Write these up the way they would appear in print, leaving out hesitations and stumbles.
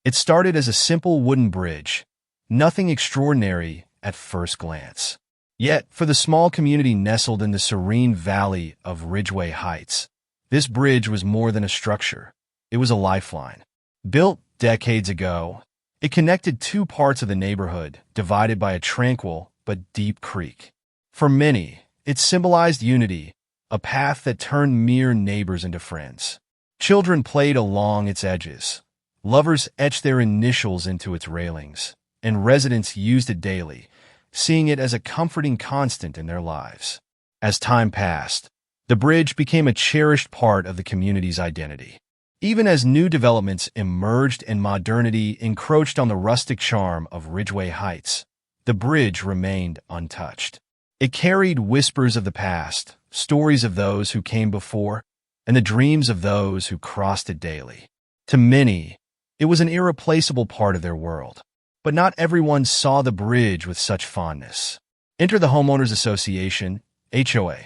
It started as a simple wooden bridge, nothing extraordinary at first glance. Yet, for the small community nestled in the serene valley of Ridgeway Heights, this bridge was more than a structure. It was a lifeline. Built decades ago, it connected two parts of the neighborhood, divided by a tranquil but deep creek. For many, it symbolized unity, a path that turned mere neighbors into friends. Children played along its edges. Lovers etched their initials into its railings, and residents used it daily, seeing it as a comforting constant in their lives. As time passed, the bridge became a cherished part of the community's identity. Even as new developments emerged and modernity encroached on the rustic charm of Ridgeway Heights, the bridge remained untouched. It carried whispers of the past, stories of those who came before, and the dreams of those who crossed it daily. To many, it was an irreplaceable part of their world. But not everyone saw the bridge with such fondness. Enter the Homeowners Association, HOA,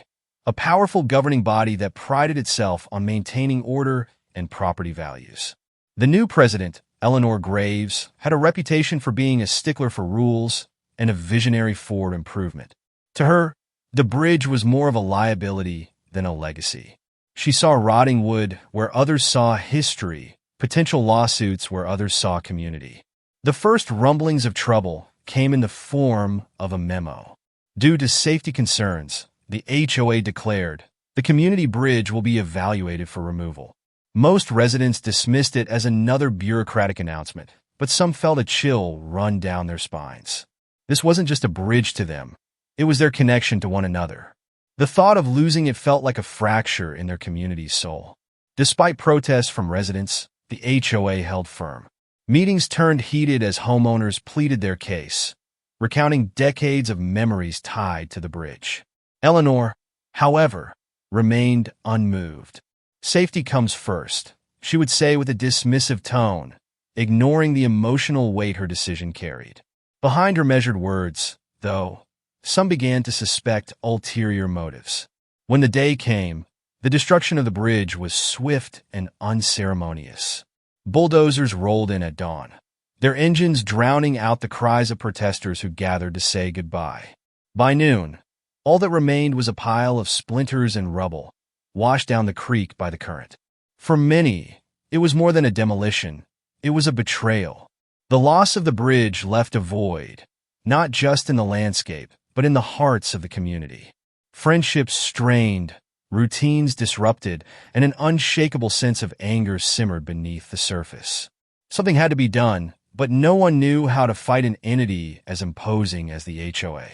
a powerful governing body that prided itself on maintaining order and property values. The new president, Eleanor Graves, had a reputation for being a stickler for rules and a visionary for improvement. To her, the bridge was more of a liability than a legacy. She saw rotting wood where others saw history, potential lawsuits where others saw community. The first rumblings of trouble came in the form of a memo. Due to safety concerns, the HOA declared, the community bridge will be evaluated for removal. Most residents dismissed it as another bureaucratic announcement, but some felt a chill run down their spines. This wasn't just a bridge to them. It was their connection to one another. The thought of losing it felt like a fracture in their community's soul. Despite protests from residents, the HOA held firm. Meetings turned heated as homeowners pleaded their case, recounting decades of memories tied to the bridge. Eleanor, however, remained unmoved. Safety comes first, she would say with a dismissive tone, ignoring the emotional weight her decision carried. Behind her measured words, though, some began to suspect ulterior motives. When the day came, the destruction of the bridge was swift and unceremonious. Bulldozers rolled in at dawn, their engines drowning out the cries of protesters who gathered to say goodbye. By noon, all that remained was a pile of splinters and rubble, washed down the creek by the current. For many, it was more than a demolition, it was a betrayal. The loss of the bridge left a void, not just in the landscape, but in the hearts of the community. Friendships strained, routines disrupted, and an unshakable sense of anger simmered beneath the surface. Something had to be done, but no one knew how to fight an entity as imposing as the HOA.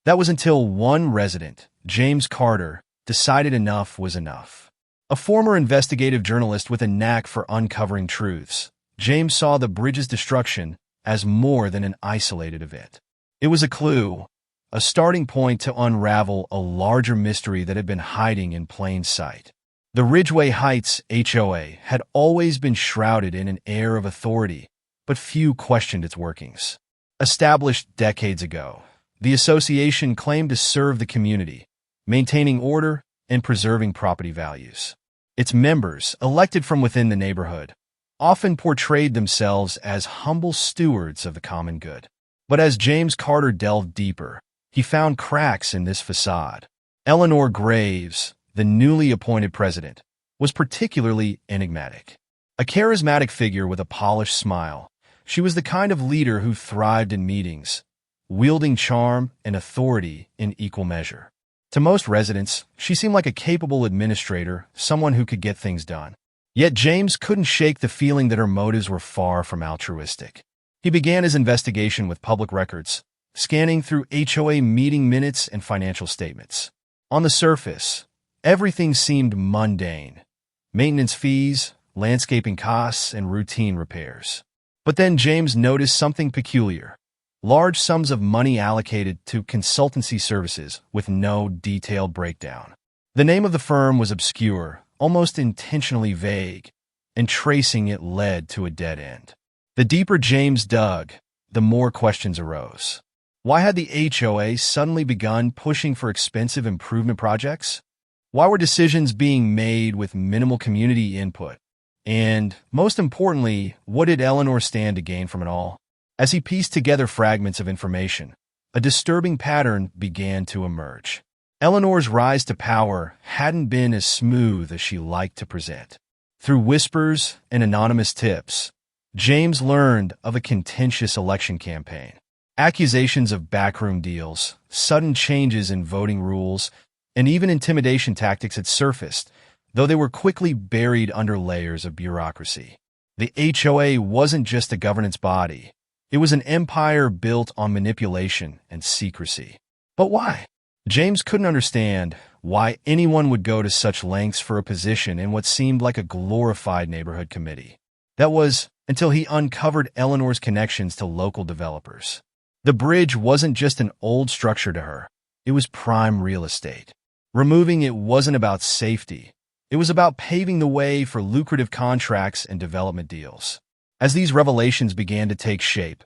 That was until one resident, James Carter, decided enough was enough. A former investigative journalist with a knack for uncovering truths, James saw the bridge's destruction as more than an isolated event. It was a clue, a starting point to unravel a larger mystery that had been hiding in plain sight. The Ridgeway Heights HOA had always been shrouded in an air of authority, but few questioned its workings. Established decades ago, the association claimed to serve the community, maintaining order and preserving property values. Its members, elected from within the neighborhood, often portrayed themselves as humble stewards of the common good. But as James Carter delved deeper, he found cracks in this facade. Eleanor Graves, the newly appointed president, was particularly enigmatic. A charismatic figure with a polished smile, she was the kind of leader who thrived in meetings, wielding charm and authority in equal measure. To most residents, she seemed like a capable administrator, someone who could get things done. Yet James couldn't shake the feeling that her motives were far from altruistic. He began his investigation with public records, scanning through HOA meeting minutes and financial statements. On the surface, everything seemed mundane: maintenance fees, landscaping costs, and routine repairs. But then James noticed something peculiar: large sums of money allocated to consultancy services with no detailed breakdown. The name of the firm was obscure, almost intentionally vague, and tracing it led to a dead end. The deeper James dug, the more questions arose. Why had the HOA suddenly begun pushing for expensive improvement projects? Why were decisions being made with minimal community input? And, most importantly, what did Eleanor stand to gain from it all? As he pieced together fragments of information, a disturbing pattern began to emerge. Eleanor's rise to power hadn't been as smooth as she liked to present. Through whispers and anonymous tips, James learned of a contentious election campaign. Accusations of backroom deals, sudden changes in voting rules, and even intimidation tactics had surfaced, though they were quickly buried under layers of bureaucracy. The HOA wasn't just a governance body. It was an empire built on manipulation and secrecy. But why? James couldn't understand why anyone would go to such lengths for a position in what seemed like a glorified neighborhood committee. That was until he uncovered Eleanor's connections to local developers. The bridge wasn't just an old structure to her. It was prime real estate. Removing it wasn't about safety. It was about paving the way for lucrative contracts and development deals. As these revelations began to take shape,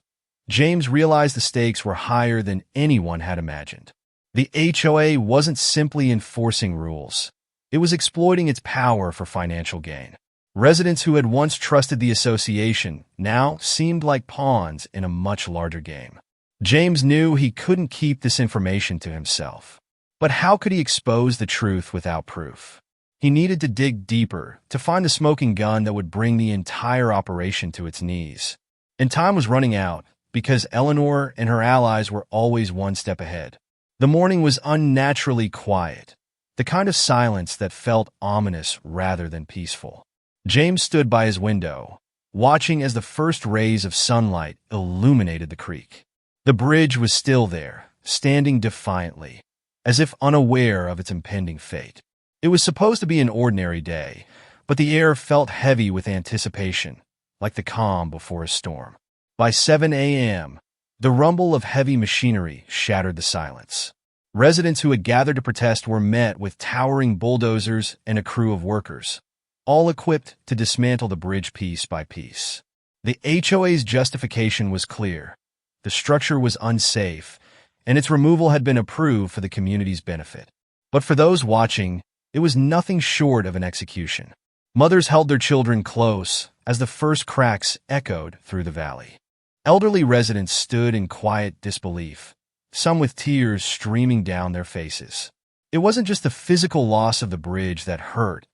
James realized the stakes were higher than anyone had imagined. The HOA wasn't simply enforcing rules. It was exploiting its power for financial gain. Residents who had once trusted the association now seemed like pawns in a much larger game. James knew he couldn't keep this information to himself. But how could he expose the truth without proof? He needed to dig deeper to find the smoking gun that would bring the entire operation to its knees. And time was running out because Eleanor and her allies were always one step ahead. The morning was unnaturally quiet, the kind of silence that felt ominous rather than peaceful. James stood by his window, watching as the first rays of sunlight illuminated the creek. The bridge was still there, standing defiantly, as if unaware of its impending fate. It was supposed to be an ordinary day, but the air felt heavy with anticipation, like the calm before a storm. By 7 a.m., the rumble of heavy machinery shattered the silence. Residents who had gathered to protest were met with towering bulldozers and a crew of workers, all equipped to dismantle the bridge piece by piece. The HOA's justification was clear. The structure was unsafe, and its removal had been approved for the community's benefit. But for those watching, it was nothing short of an execution. Mothers held their children close as the first cracks echoed through the valley. Elderly residents stood in quiet disbelief, some with tears streaming down their faces. It wasn't just the physical loss of the bridge that hurt.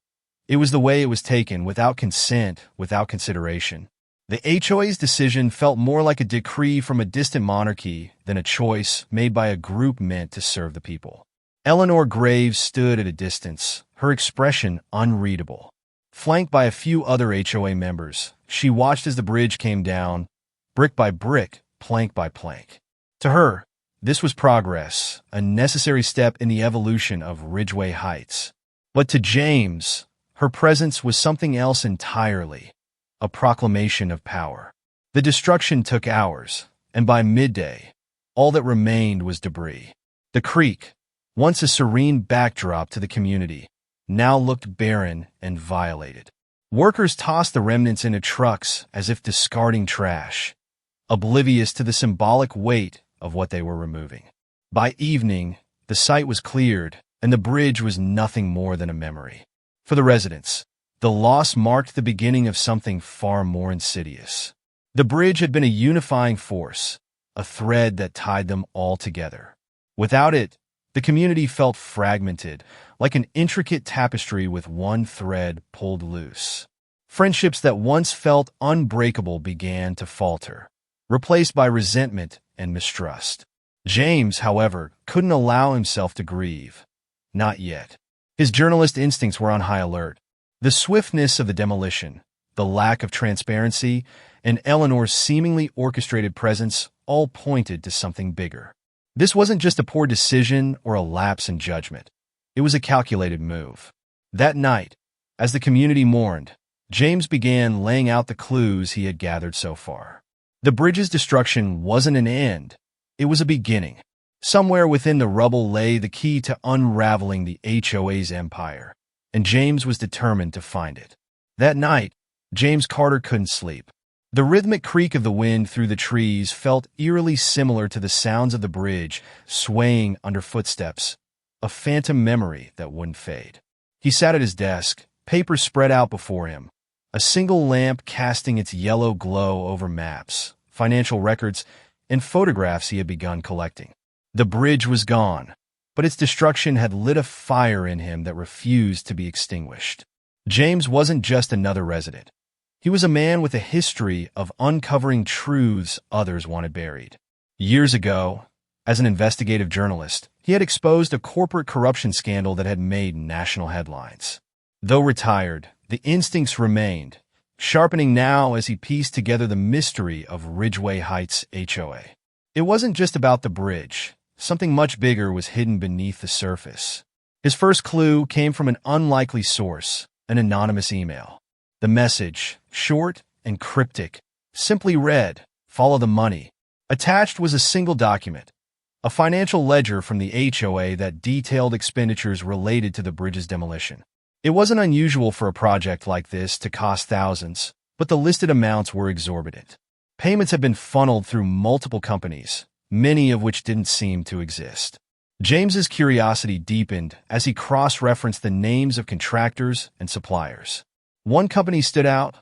It was the way it was taken, without consent, without consideration. The HOA's decision felt more like a decree from a distant monarchy than a choice made by a group meant to serve the people. Eleanor Graves stood at a distance, her expression unreadable. Flanked by a few other HOA members, she watched as the bridge came down, brick by brick, plank by plank. To her, this was progress, a necessary step in the evolution of Ridgeway Heights. But to James, her presence was something else entirely, a proclamation of power. The destruction took hours, and by midday, all that remained was debris. The creek, once a serene backdrop to the community, now looked barren and violated. Workers tossed the remnants into trucks as if discarding trash, oblivious to the symbolic weight of what they were removing. By evening, the site was cleared, and the bridge was nothing more than a memory. For the residents, the loss marked the beginning of something far more insidious. The bridge had been a unifying force, a thread that tied them all together. Without it, the community felt fragmented, like an intricate tapestry with one thread pulled loose. Friendships that once felt unbreakable began to falter, replaced by resentment and mistrust. James, however, couldn't allow himself to grieve. Not yet. His journalist instincts were on high alert. The swiftness of the demolition, the lack of transparency, and Eleanor's seemingly orchestrated presence all pointed to something bigger. This wasn't just a poor decision or a lapse in judgment. It was a calculated move. That night, as the community mourned, James began laying out the clues he had gathered so far. The bridge's destruction wasn't an end. It was a beginning. Somewhere within the rubble lay the key to unraveling the HOA's empire, and James was determined to find it. That night, James Carter couldn't sleep. The rhythmic creak of the wind through the trees felt eerily similar to the sounds of the bridge swaying under footsteps, a phantom memory that wouldn't fade. He sat at his desk, papers spread out before him, a single lamp casting its yellow glow over maps, financial records, and photographs he had begun collecting. The bridge was gone, but its destruction had lit a fire in him that refused to be extinguished. James wasn't just another resident. He was a man with a history of uncovering truths others wanted buried. Years ago, as an investigative journalist, he had exposed a corporate corruption scandal that had made national headlines. Though retired, the instincts remained, sharpening now as he pieced together the mystery of Ridgeway Heights HOA. It wasn't just about the bridge. Something much bigger was hidden beneath the surface. His first clue came from an unlikely source, an anonymous email. The message, short and cryptic, simply read, "Follow the money." Attached was a single document, a financial ledger from the HOA that detailed expenditures related to the bridge's demolition. It wasn't unusual for a project like this to cost thousands, but the listed amounts were exorbitant. Payments had been funneled through multiple companies, many of which didn't seem to exist. James's curiosity deepened as he cross-referenced the names of contractors and suppliers. One company stood out,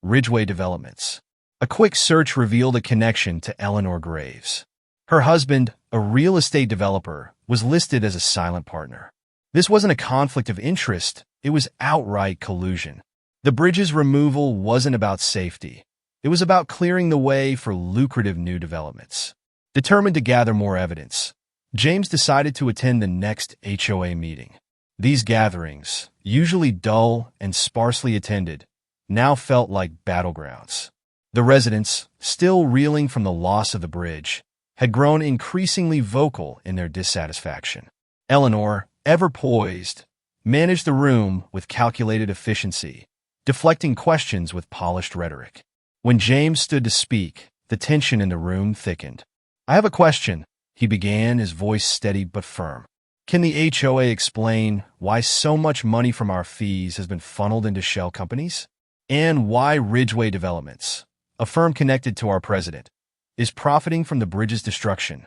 Ridgeway Developments. A quick search revealed a connection to Eleanor Graves. Her husband, a real estate developer, was listed as a silent partner. This wasn't a conflict of interest, it was outright collusion. The bridge's removal wasn't about safety. It was about clearing the way for lucrative new developments. Determined to gather more evidence, James decided to attend the next HOA meeting. These gatherings, usually dull and sparsely attended, now felt like battlegrounds. The residents, still reeling from the loss of the bridge, had grown increasingly vocal in their dissatisfaction. Eleanor, ever poised, managed the room with calculated efficiency, deflecting questions with polished rhetoric. When James stood to speak, the tension in the room thickened. "I have a question," he began, his voice steady but firm. "Can the HOA explain why so much money from our fees has been funneled into shell companies? And why Ridgeway Developments, a firm connected to our president, is profiting from the bridge's destruction?"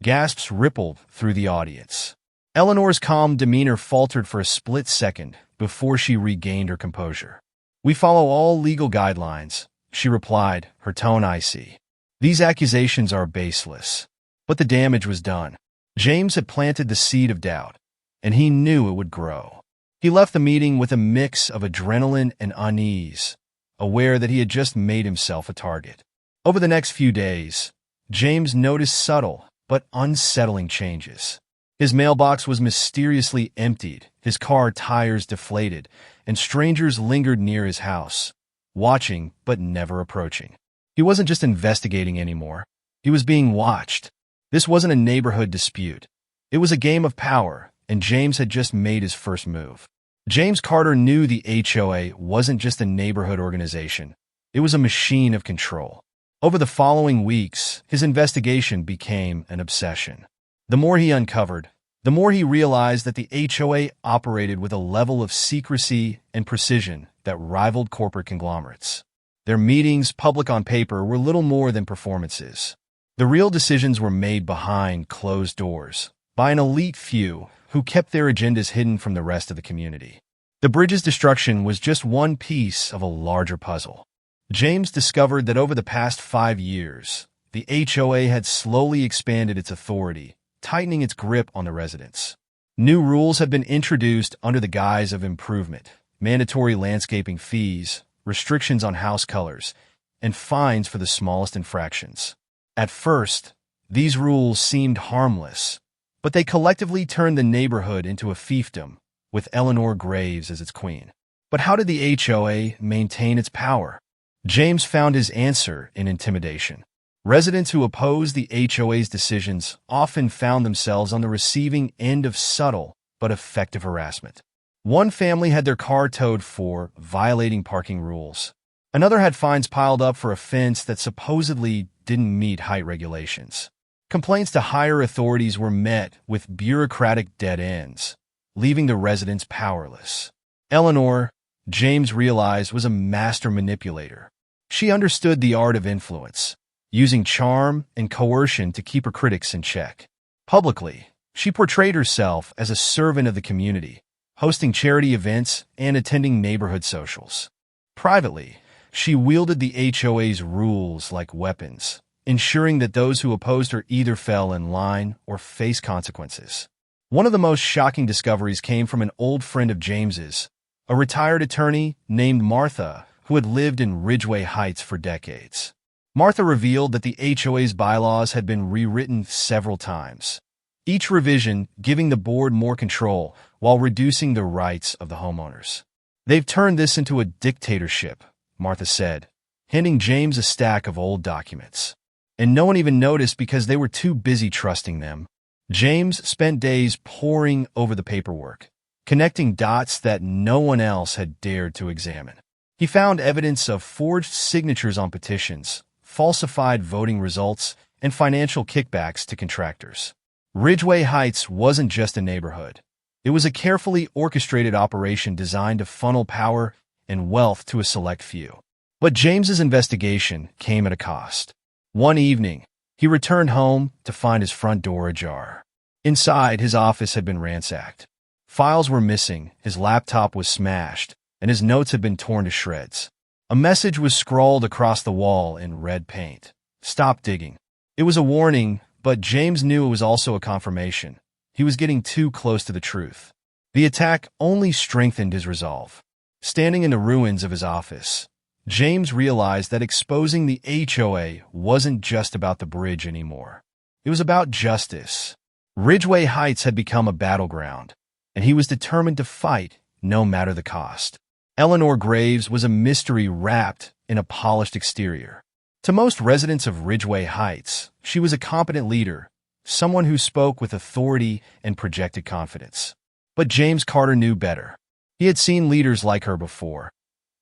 Gasps rippled through the audience. Eleanor's calm demeanor faltered for a split second before she regained her composure. "We follow all legal guidelines," she replied, her tone icy. "These accusations are baseless." But the damage was done. James had planted the seed of doubt, and he knew it would grow. He left the meeting with a mix of adrenaline and unease, aware that he had just made himself a target. Over the next few days, James noticed subtle but unsettling changes. His mailbox was mysteriously emptied, his car tires deflated, and strangers lingered near his house, watching but never approaching. He wasn't just investigating anymore. He was being watched. This wasn't a neighborhood dispute. It was a game of power, and James had just made his first move. James Carter knew the HOA wasn't just a neighborhood organization. It was a machine of control. Over the following weeks, his investigation became an obsession. The more he uncovered, the more he realized that the HOA operated with a level of secrecy and precision that rivaled corporate conglomerates. Their meetings, public on paper, were little more than performances. The real decisions were made behind closed doors, by an elite few who kept their agendas hidden from the rest of the community. The bridge's destruction was just one piece of a larger puzzle. James discovered that over the past 5 years, the HOA had slowly expanded its authority, tightening its grip on the residents. New rules had been introduced under the guise of improvement, mandatory landscaping fees, restrictions on house colors, and fines for the smallest infractions. At first, these rules seemed harmless, but they collectively turned the neighborhood into a fiefdom, with Eleanor Graves as its queen. But how did the HOA maintain its power? James found his answer in intimidation. Residents who opposed the HOA's decisions often found themselves on the receiving end of subtle but effective harassment. One family had their car towed for violating parking rules. Another had fines piled up for a fence that supposedly didn't meet height regulations. Complaints to higher authorities were met with bureaucratic dead ends, leaving the residents powerless. Eleanor, James realized, was a master manipulator. She understood the art of influence, using charm and coercion to keep her critics in check. Publicly, she portrayed herself as a servant of the community, hosting charity events and attending neighborhood socials. Privately, she wielded the HOA's rules like weapons, ensuring that those who opposed her either fell in line or faced consequences. One of the most shocking discoveries came from an old friend of James's, a retired attorney named Martha, who had lived in Ridgeway Heights for decades. Martha revealed that the HOA's bylaws had been rewritten several times, each revision giving the board more control while reducing the rights of the homeowners. "They've turned this into a dictatorship," Martha said, handing James a stack of old documents. And no one even noticed because they were too busy trusting them. James spent days poring over the paperwork, connecting dots that no one else had dared to examine. He found evidence of forged signatures on petitions, falsified voting results, and financial kickbacks to contractors. Ridgeway Heights wasn't just a neighborhood. It was a carefully orchestrated operation designed to funnel power and wealth to a select few. But James's investigation came at a cost. One evening, he returned home to find his front door ajar. Inside, his office had been ransacked. Files were missing, his laptop was smashed, and his notes had been torn to shreds. A message was scrawled across the wall in red paint. "Stop digging." It was a warning, but James knew it was also a confirmation. He was getting too close to the truth. The attack only strengthened his resolve. Standing in the ruins of his office, James realized that exposing the HOA wasn't just about the bridge anymore. It was about justice. Ridgeway Heights had become a battleground, and he was determined to fight, no matter the cost. Eleanor Graves was a mystery wrapped in a polished exterior. To most residents of Ridgeway Heights, she was a competent leader, someone who spoke with authority and projected confidence. But James Carter knew better. He had seen leaders like her before,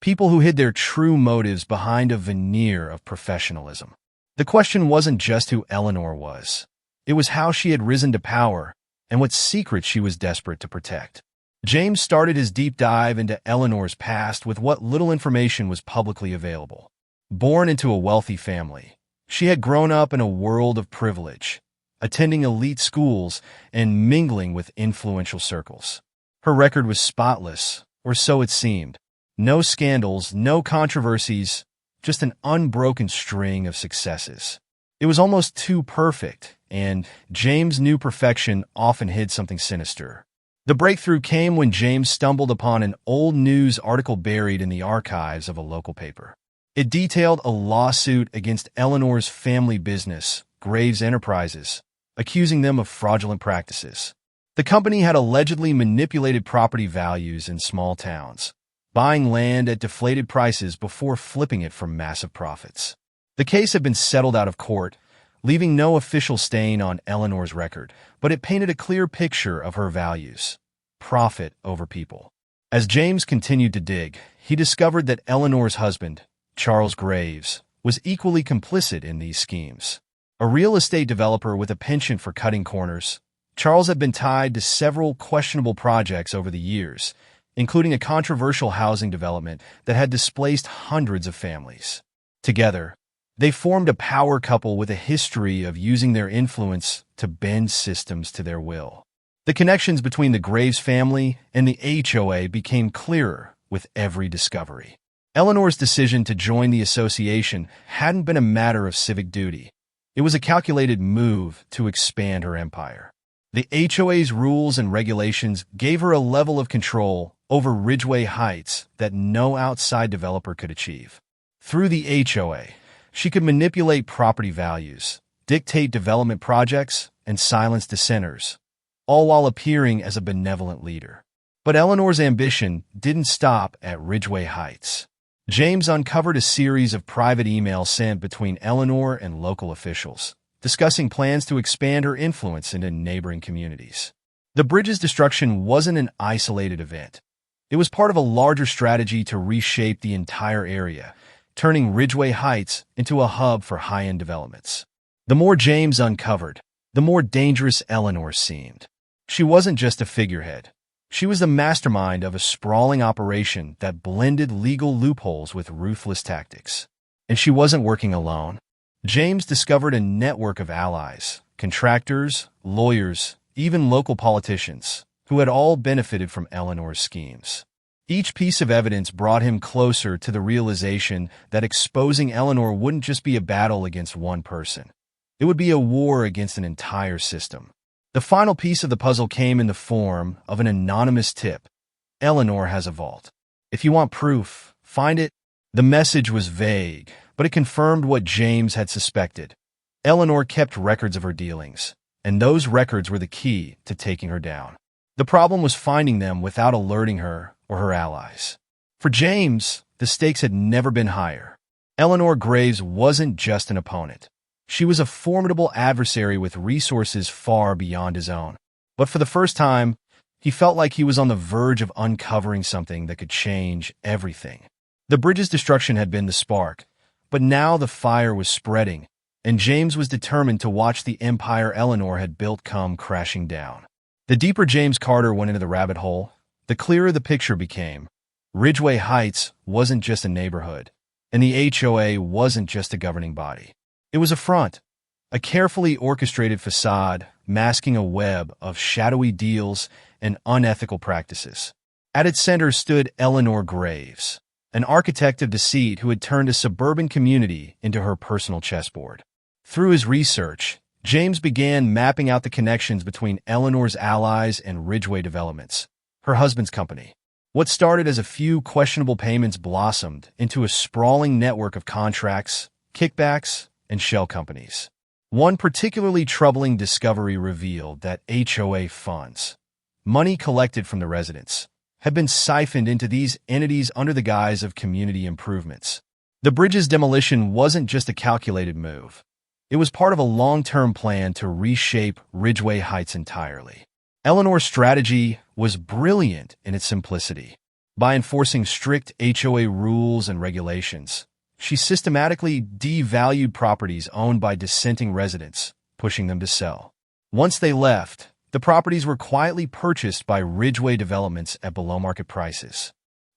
people who hid their true motives behind a veneer of professionalism. The question wasn't just who Eleanor was. It was how she had risen to power and what secrets she was desperate to protect. James started his deep dive into Eleanor's past with what little information was publicly available. Born into a wealthy family, she had grown up in a world of privilege, attending elite schools and mingling with influential circles. Her record was spotless, or so it seemed. No scandals, no controversies, just an unbroken string of successes. It was almost too perfect, and James knew perfection often hid something sinister. The breakthrough came when James stumbled upon an old news article buried in the archives of a local paper. It detailed a lawsuit against Eleanor's family business, Graves Enterprises, accusing them of fraudulent practices. The company had allegedly manipulated property values in small towns, buying land at deflated prices before flipping it for massive profits. The case had been settled out of court, leaving no official stain on Eleanor's record, but it painted a clear picture of her values: profit over people. As James continued to dig, he discovered that Eleanor's husband, Charles Graves, was equally complicit in these schemes. A real estate developer with a penchant for cutting corners, Charles had been tied to several questionable projects over the years, including a controversial housing development that had displaced hundreds of families. Together, they formed a power couple with a history of using their influence to bend systems to their will. The connections between the Graves family and the HOA became clearer with every discovery. Eleanor's decision to join the association hadn't been a matter of civic duty. It was a calculated move to expand her empire. The HOA's rules and regulations gave her a level of control over Ridgeway Heights that no outside developer could achieve. Through the HOA, she could manipulate property values, dictate development projects, and silence dissenters, all while appearing as a benevolent leader. But Eleanor's ambition didn't stop at Ridgeway Heights. James uncovered a series of private emails sent between Eleanor and local officials, discussing plans to expand her influence into neighboring communities. The bridge's destruction wasn't an isolated event. It was part of a larger strategy to reshape the entire area, turning Ridgeway Heights into a hub for high-end developments. The more James uncovered, the more dangerous Eleanor seemed. She wasn't just a figurehead. She was the mastermind of a sprawling operation that blended legal loopholes with ruthless tactics. And she wasn't working alone. James discovered a network of allies, contractors, lawyers, even local politicians, who had all benefited from Eleanor's schemes. Each piece of evidence brought him closer to the realization that exposing Eleanor wouldn't just be a battle against one person. It would be a war against an entire system. The final piece of the puzzle came in the form of an anonymous tip. Eleanor has a vault. If you want proof, find it. The message was vague, but it confirmed what James had suspected. Eleanor kept records of her dealings, and those records were the key to taking her down. The problem was finding them without alerting her or her allies. For James, the stakes had never been higher. Eleanor Graves wasn't just an opponent. She was a formidable adversary with resources far beyond his own. But for the first time, he felt like he was on the verge of uncovering something that could change everything. The bridge's destruction had been the spark, but now the fire was spreading, and James was determined to watch the empire Eleanor had built come crashing down. The deeper James Carter went into the rabbit hole, the clearer the picture became. Ridgeway Heights wasn't just a neighborhood, and the HOA wasn't just a governing body. It was a front, a carefully orchestrated facade masking a web of shadowy deals and unethical practices. At its center stood Eleanor Graves, an architect of deceit who had turned a suburban community into her personal chessboard. Through his research, James began mapping out the connections between Eleanor's allies and Ridgeway Developments, her husband's company. What started as a few questionable payments blossomed into a sprawling network of contracts, kickbacks, and shell companies. One particularly troubling discovery revealed that HOA funds, money collected from the residents, had been siphoned into these entities under the guise of community improvements. The bridge's demolition wasn't just a calculated move. It was part of a long-term plan to reshape Ridgeway Heights entirely. Eleanor's strategy was brilliant in its simplicity. By enforcing strict HOA rules and regulations, she systematically devalued properties owned by dissenting residents, pushing them to sell. Once they left, the properties were quietly purchased by Ridgeway Developments at below-market prices.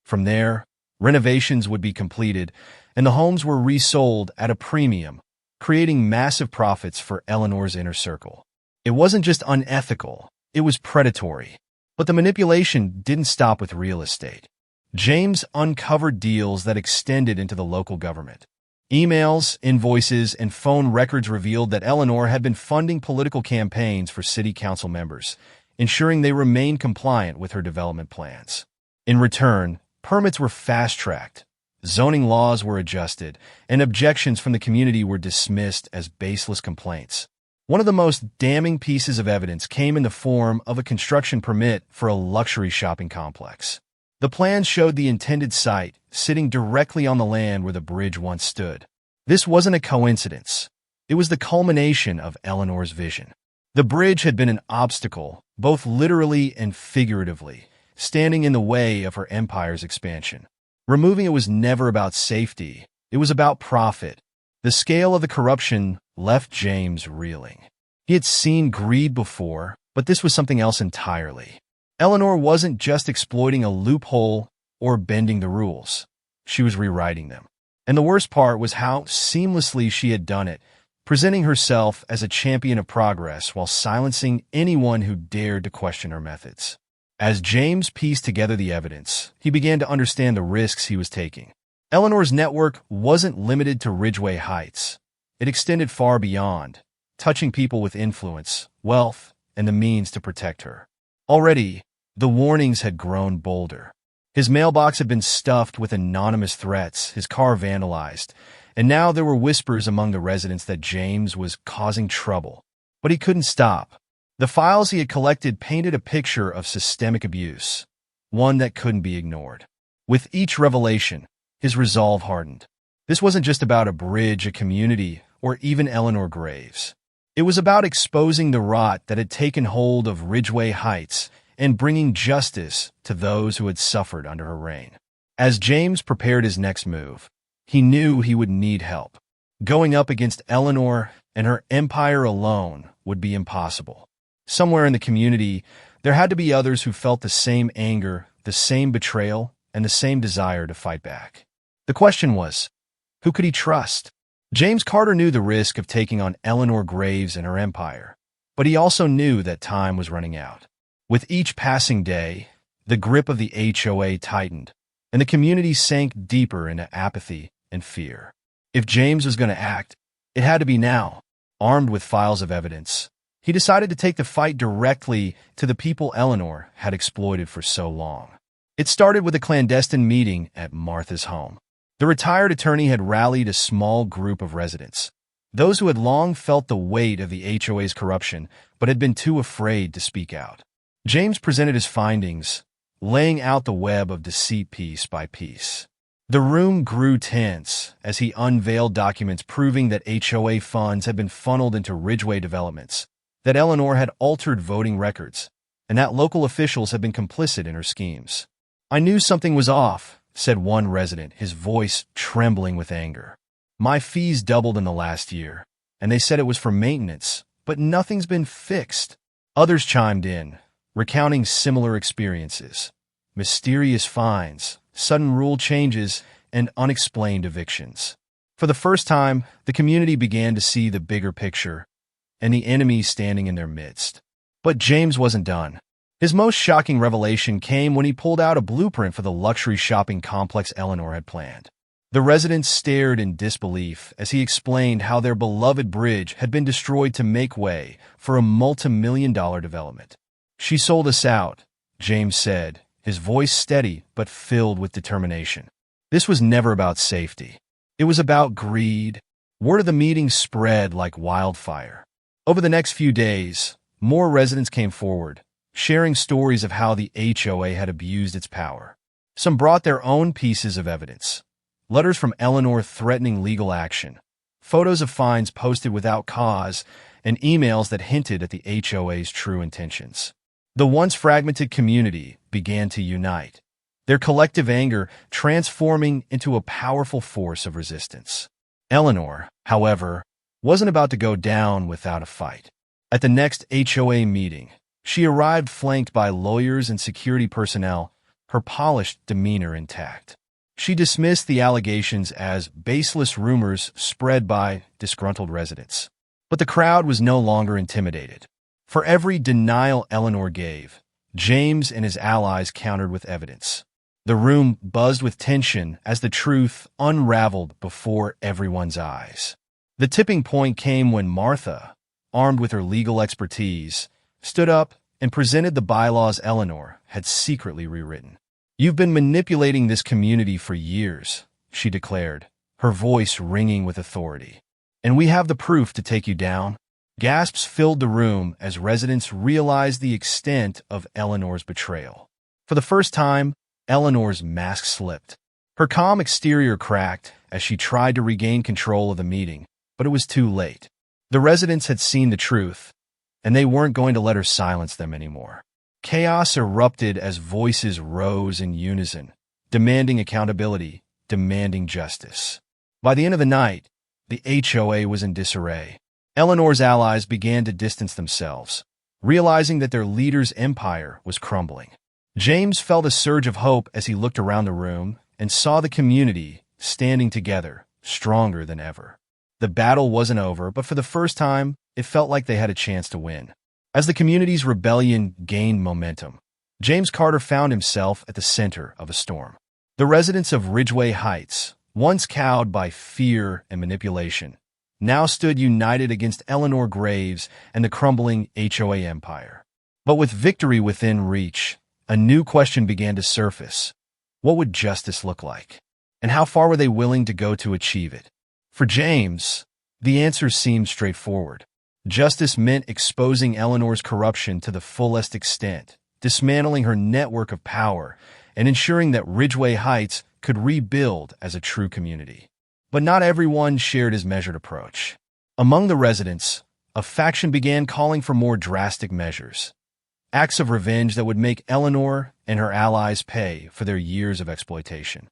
From there, renovations would be completed, and the homes were resold at a premium, creating massive profits for Eleanor's inner circle. It wasn't just unethical, it was predatory. But the manipulation didn't stop with real estate. James uncovered deals that extended into the local government. Emails, invoices, and phone records revealed that Eleanor had been funding political campaigns for city council members, ensuring they remained compliant with her development plans. In return, permits were fast-tracked, zoning laws were adjusted, and objections from the community were dismissed as baseless complaints. One of the most damning pieces of evidence came in the form of a construction permit for a luxury shopping complex. The plans showed the intended site sitting directly on the land where the bridge once stood. This wasn't a coincidence. It was the culmination of Eleanor's vision. The bridge had been an obstacle, both literally and figuratively, standing in the way of her empire's expansion. Removing it was never about safety. It was about profit. The scale of the corruption left James reeling. He had seen greed before, but this was something else entirely. Eleanor wasn't just exploiting a loophole or bending the rules. She was rewriting them. And the worst part was how seamlessly she had done it, presenting herself as a champion of progress while silencing anyone who dared to question her methods. As James pieced together the evidence, he began to understand the risks he was taking. Eleanor's network wasn't limited to Ridgeway Heights. It extended far beyond, touching people with influence, wealth, and the means to protect her. Already, the warnings had grown bolder. His mailbox had been stuffed with anonymous threats, his car vandalized, and now there were whispers among the residents that James was causing trouble. But he couldn't stop. The files he had collected painted a picture of systemic abuse, one that couldn't be ignored. With each revelation, his resolve hardened. This wasn't just about a bridge, a community, or even Eleanor Graves. It was about exposing the rot that had taken hold of Ridgeway Heights and bringing justice to those who had suffered under her reign. As James prepared his next move, he knew he would need help. Going up against Eleanor and her empire alone would be impossible. Somewhere in the community, there had to be others who felt the same anger, the same betrayal, and the same desire to fight back. The question was, who could he trust? James Carter knew the risk of taking on Eleanor Graves and her empire, but he also knew that time was running out. With each passing day, The grip of the HOA tightened, and the community sank deeper into apathy and fear. If James was going to act, it had to be now. Armed with files of evidence, he decided to take the fight directly to the people Eleanor had exploited for so long. It started with a clandestine meeting at Martha's home. The retired attorney had rallied a small group of residents, those who had long felt the weight of the HOA's corruption but had been too afraid to speak out. James presented his findings, laying out the web of deceit piece by piece. The room grew tense as he unveiled documents proving that HOA funds had been funneled into Ridgeway developments, that Eleanor had altered voting records, and that local officials had been complicit in her schemes. "I knew something was off," said one resident, his voice trembling with anger. "My fees doubled in the last year, and they said it was for maintenance, but nothing's been fixed." Others chimed in, recounting similar experiences: mysterious fines, sudden rule changes, and unexplained evictions. For the first time, the community began to see the bigger picture and the enemy standing in their midst. But James wasn't done. His most shocking revelation came when he pulled out a blueprint for the luxury shopping complex Eleanor had planned. The residents stared in disbelief as he explained how their beloved bridge had been destroyed to make way for a multi-million-dollar development. "She sold us out," James said, his voice steady but filled with determination. This was never about safety. It was about greed. Word of the meeting spread like wildfire. Over the next few days, more residents came forward, sharing stories of how the HOA had abused its power. Some brought their own pieces of evidence: letters from Eleanor threatening legal action, photos of fines posted without cause, and emails that hinted at the HOA's true intentions. The once fragmented community began to unite, their collective anger transforming into a powerful force of resistance. Eleanor, however, wasn't about to go down without a fight. At the next HOA meeting, she arrived flanked by lawyers and security personnel, her polished demeanor intact. She dismissed the allegations as baseless rumors spread by disgruntled residents. But the crowd was no longer intimidated. For every denial Eleanor gave, James and his allies countered with evidence. The room buzzed with tension as the truth unraveled before everyone's eyes. The tipping point came when Martha, armed with her legal expertise, stood up and presented the bylaws Eleanor had secretly rewritten. "You've been manipulating this community for years," she declared, her voice ringing with authority. "And we have the proof to take you down." Gasps filled the room as residents realized the extent of Eleanor's betrayal. For the first time, Eleanor's mask slipped. Her calm exterior cracked as she tried to regain control of the meeting, but it was too late. The residents had seen the truth, and they weren't going to let her silence them anymore. Chaos erupted as voices rose in unison, demanding accountability, demanding justice. By the end of the night, the HOA was in disarray. Eleanor's allies began to distance themselves, realizing that their leader's empire was crumbling. James felt a surge of hope as he looked around the room and saw the community standing together, stronger than ever. The battle wasn't over, but for the first time, it felt like they had a chance to win. As the community's rebellion gained momentum, James Carter found himself at the center of a storm. The residents of Ridgeway Heights, once cowed by fear and manipulation, now stood united against Eleanor Graves and the crumbling HOA empire. But with victory within reach, a new question began to surface. What would justice look like? And how far were they willing to go to achieve it? For James, the answer seemed straightforward. Justice meant exposing Eleanor's corruption to the fullest extent, dismantling her network of power, and ensuring that Ridgeway Heights could rebuild as a true community. But not everyone shared his measured approach. Among the residents, a faction began calling for more drastic measures, acts of revenge that would make Eleanor and her allies pay for their years of exploitation.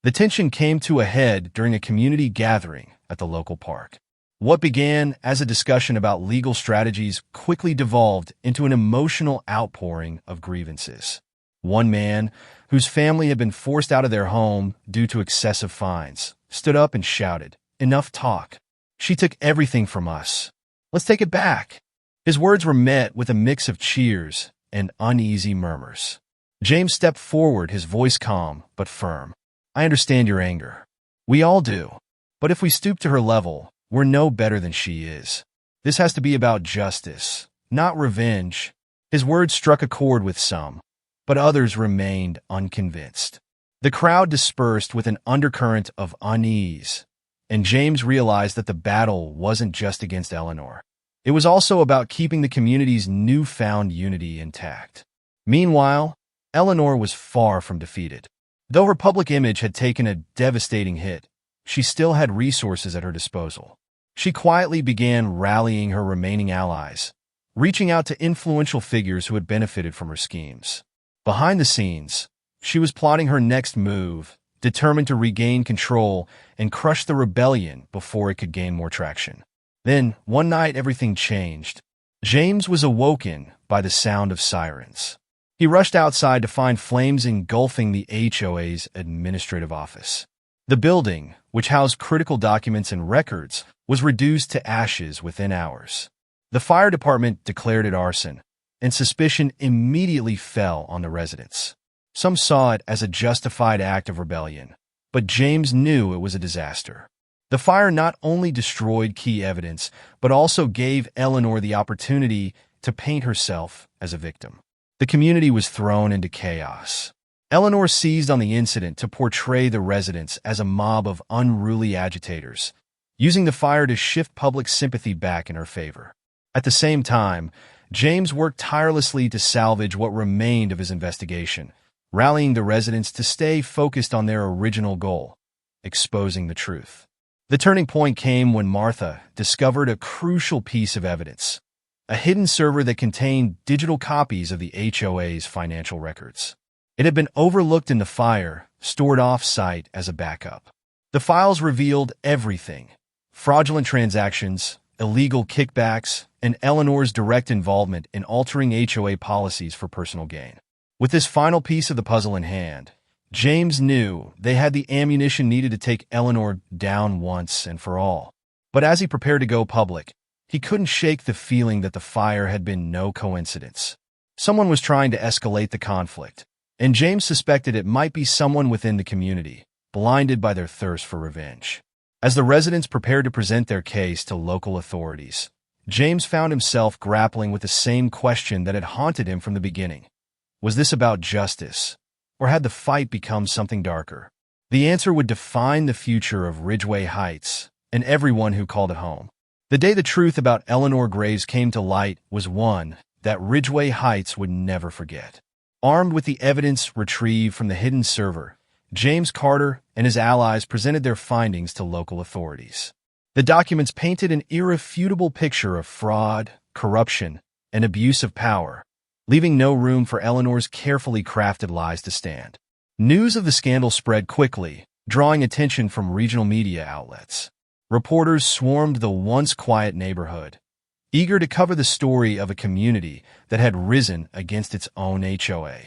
The tension came to a head during a community gathering at the local park. What began as a discussion about legal strategies quickly devolved into an emotional outpouring of grievances. One man, whose family had been forced out of their home due to excessive fines, stood up and shouted, "Enough talk. She took everything from us. Let's take it back." His words were met with a mix of cheers and uneasy murmurs. James stepped forward, his voice calm but firm. "I understand your anger. We all do. But if we stoop to her level, we're no better than she is. This has to be about justice, not revenge." His words struck a chord with some, but others remained unconvinced. The crowd dispersed with an undercurrent of unease, and James realized that the battle wasn't just against Eleanor. It was also about keeping the community's newfound unity intact. Meanwhile, Eleanor was far from defeated. Though her public image had taken a devastating hit, she still had resources at her disposal. She quietly began rallying her remaining allies, reaching out to influential figures who had benefited from her schemes. Behind the scenes, she was plotting her next move, determined to regain control and crush the rebellion before it could gain more traction. Then, one night, everything changed. James was awoken by the sound of sirens. He rushed outside to find flames engulfing the HOA's administrative office. The building, which housed critical documents and records, was reduced to ashes within hours. The fire department declared it arson, and suspicion immediately fell on the residents. Some saw it as a justified act of rebellion, but James knew it was a disaster. The fire not only destroyed key evidence, but also gave Eleanor the opportunity to paint herself as a victim. The community was thrown into chaos. Eleanor seized on the incident to portray the residents as a mob of unruly agitators, using the fire to shift public sympathy back in her favor. At the same time, James worked tirelessly to salvage what remained of his investigation, rallying the residents to stay focused on their original goal, exposing the truth. The turning point came when Martha discovered a crucial piece of evidence, a hidden server that contained digital copies of the HOA's financial records. It had been overlooked in the fire, stored off-site as a backup. The files revealed everything: fraudulent transactions, illegal kickbacks, and Eleanor's direct involvement in altering HOA policies for personal gain. With this final piece of the puzzle in hand, James knew they had the ammunition needed to take Eleanor down once and for all. But as he prepared to go public, he couldn't shake the feeling that the fire had been no coincidence. Someone was trying to escalate the conflict, and James suspected it might be someone within the community, blinded by their thirst for revenge. As the residents prepared to present their case to local authorities, James found himself grappling with the same question that had haunted him from the beginning. Was this about justice, or had the fight become something darker? The answer would define the future of Ridgeway Heights and everyone who called it home. The day the truth about Eleanor Graves came to light was one that Ridgeway Heights would never forget. Armed with the evidence retrieved from the hidden server, James Carter and his allies presented their findings to local authorities. The documents painted an irrefutable picture of fraud, corruption, and abuse of power, leaving no room for Eleanor's carefully crafted lies to stand. News of the scandal spread quickly, drawing attention from regional media outlets. Reporters swarmed the once quiet neighborhood, eager to cover the story of a community that had risen against its own HOA.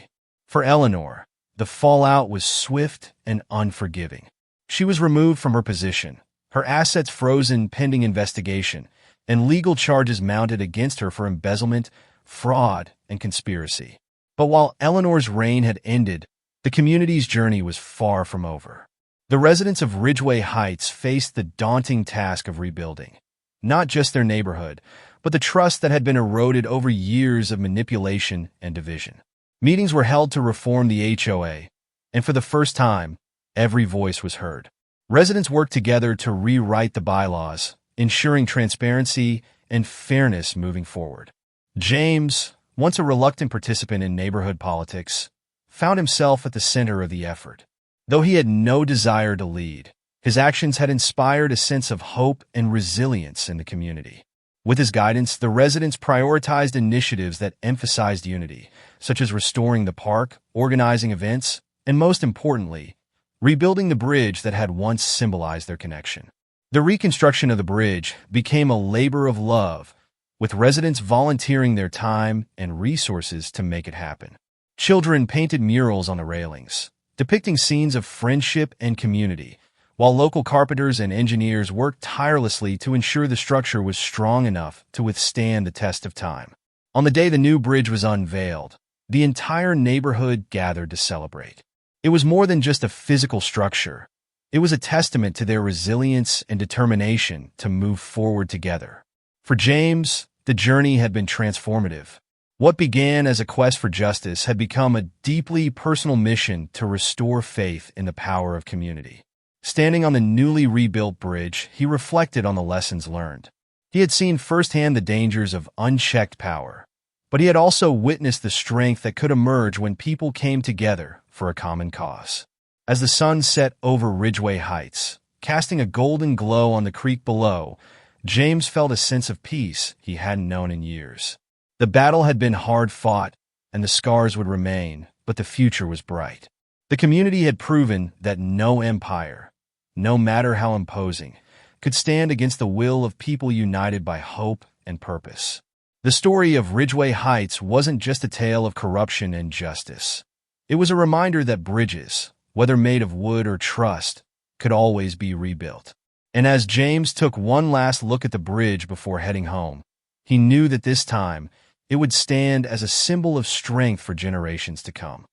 For Eleanor, the fallout was swift and unforgiving. She was removed from her position, her assets frozen pending investigation, and legal charges mounted against her for embezzlement, fraud, and conspiracy. But while Eleanor's reign had ended, the community's journey was far from over. The residents of Ridgeway Heights faced the daunting task of rebuilding, not just their neighborhood, but the trust that had been eroded over years of manipulation and division. Meetings were held to reform the HOA, and for the first time, every voice was heard. Residents worked together to rewrite the bylaws, ensuring transparency and fairness moving forward. James, once a reluctant participant in neighborhood politics, found himself at the center of the effort. Though he had no desire to lead, his actions had inspired a sense of hope and resilience in the community. With his guidance, the residents prioritized initiatives that emphasized unity, such as restoring the park, organizing events, and most importantly, rebuilding the bridge that had once symbolized their connection. The reconstruction of the bridge became a labor of love, with residents volunteering their time and resources to make it happen. Children painted murals on the railings, depicting scenes of friendship and community, while local carpenters and engineers worked tirelessly to ensure the structure was strong enough to withstand the test of time. On the day the new bridge was unveiled, The entire neighborhood gathered to celebrate. It was more than just a physical structure. It was a testament to their resilience and determination to move forward together. For James, the journey had been transformative. What began as a quest for justice had become a deeply personal mission to restore faith in the power of community. Standing on the newly rebuilt bridge, he reflected on the lessons learned. He had seen firsthand the dangers of unchecked power, but he had also witnessed the strength that could emerge when people came together for a common cause. As the sun set over Ridgeway Heights, casting a golden glow on the creek below, James felt a sense of peace he hadn't known in years. The battle had been hard fought, and the scars would remain, but the future was bright. The community had proven that no empire, no matter how imposing, could stand against the will of people united by hope and purpose. The story of Ridgeway Heights wasn't just a tale of corruption and justice. It was a reminder that bridges, whether made of wood or trust, could always be rebuilt. And as James took one last look at the bridge before heading home, he knew that this time it would stand as a symbol of strength for generations to come.